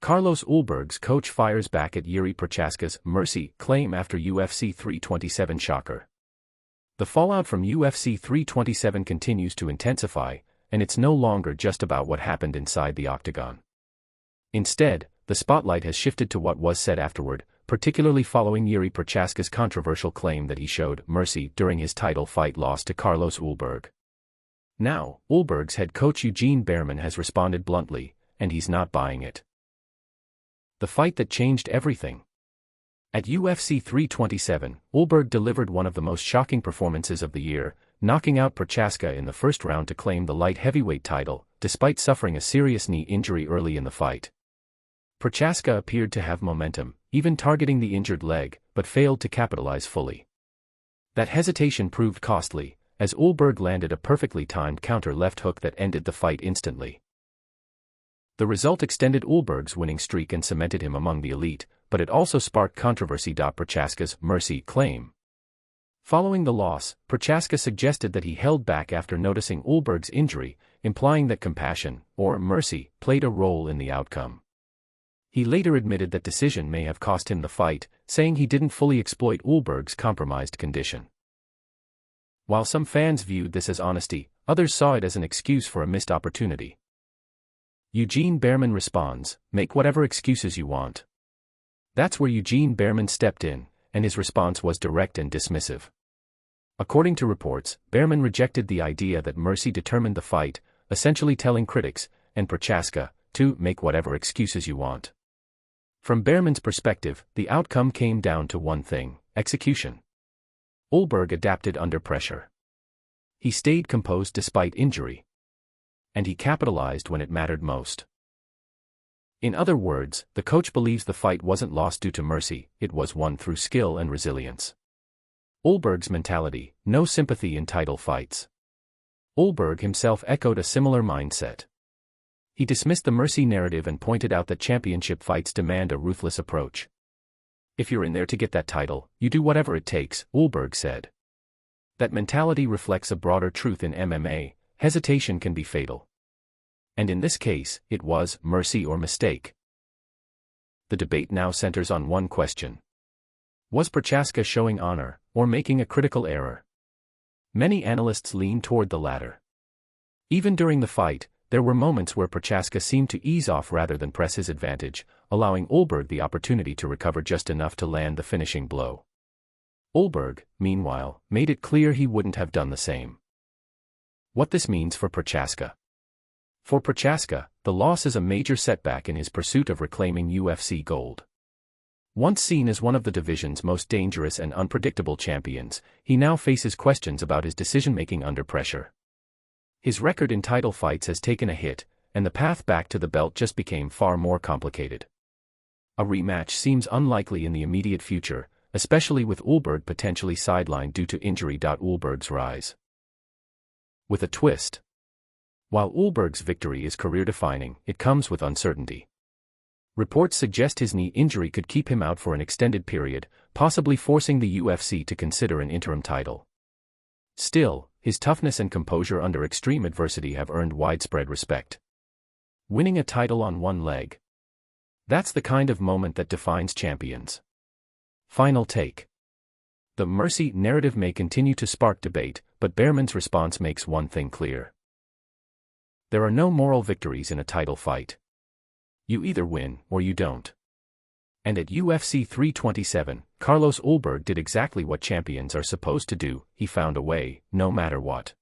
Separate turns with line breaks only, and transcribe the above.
Carlos Ulberg's coach fires back at Jiri Prochazka's "mercy" claim after UFC 327 shocker. The fallout from UFC 327 continues to intensify, and it's no longer just about what happened inside the octagon. Instead, the spotlight has shifted to what was said afterward, particularly following Jiri Prochazka's controversial claim that he showed "mercy" during his title fight loss to Carlos Ulberg. Now, Ulberg's head coach Eugene Bareman has responded bluntly, and he's not buying it. The fight that changed everything. At UFC 327, Ulberg delivered one of the most shocking performances of the year, knocking out Prochazka in the first round to claim the light heavyweight title, despite suffering a serious knee injury early in the fight. Prochazka appeared to have momentum, even targeting the injured leg, but failed to capitalize fully. That hesitation proved costly, as Ulberg landed a perfectly timed counter left hook that ended the fight instantly. The result extended Ulberg's winning streak and cemented him among the elite, but it also sparked controversy. Prochazka's "mercy" claim. Following the loss, Prochazka suggested that he held back after noticing Ulberg's injury, implying that compassion, or mercy, played a role in the outcome. He later admitted that decision may have cost him the fight, saying he didn't fully exploit Ulberg's compromised condition. While some fans viewed this as honesty, others saw it as an excuse for a missed opportunity. Eugene Bareman responds, "Make whatever excuses you want." That's where Eugene Bareman stepped in, and his response was direct and dismissive. According to reports, Bareman rejected the idea that mercy determined the fight, essentially telling critics, and Prochazka, to "make whatever excuses you want." From Bareman's perspective, the outcome came down to one thing: execution. Ulberg adapted under pressure. He stayed composed despite injury. And he capitalized when it mattered most. In other words, the coach believes the fight wasn't lost due to mercy, it was won through skill and resilience. Ulberg's mentality: no sympathy in title fights. Ulberg himself echoed a similar mindset. He dismissed the mercy narrative and pointed out that championship fights demand a ruthless approach. "If you're in there to get that title, you do whatever it takes," Ulberg said. That mentality reflects a broader truth in MMA: hesitation can be fatal. And in this case, it was mercy or mistake. The debate now centers on one question. Was Prochazka showing honor, or making a critical error? Many analysts lean toward the latter. Even during the fight, there were moments where Prochazka seemed to ease off rather than press his advantage, allowing Ulberg the opportunity to recover just enough to land the finishing blow. Ulberg, meanwhile, made it clear he wouldn't have done the same. What this means for Prochazka. For Prochazka, the loss is a major setback in his pursuit of reclaiming UFC gold. Once seen as one of the division's most dangerous and unpredictable champions, he now faces questions about his decision-making under pressure. His record in title fights has taken a hit, and the path back to the belt just became far more complicated. A rematch seems unlikely in the immediate future, especially with Ulberg potentially sidelined due to injury. Ulberg's rise. With a twist. While Ulberg's victory is career-defining, it comes with uncertainty. Reports suggest his knee injury could keep him out for an extended period, possibly forcing the UFC to consider an interim title. Still, his toughness and composure under extreme adversity have earned widespread respect. Winning a title on one leg. That's the kind of moment that defines champions. Final take. The mercy narrative may continue to spark debate, but Bareman's response makes one thing clear. There are no moral victories in a title fight. You either win or you don't. And at UFC 327, Carlos Ulberg did exactly what champions are supposed to do: he found a way, no matter what.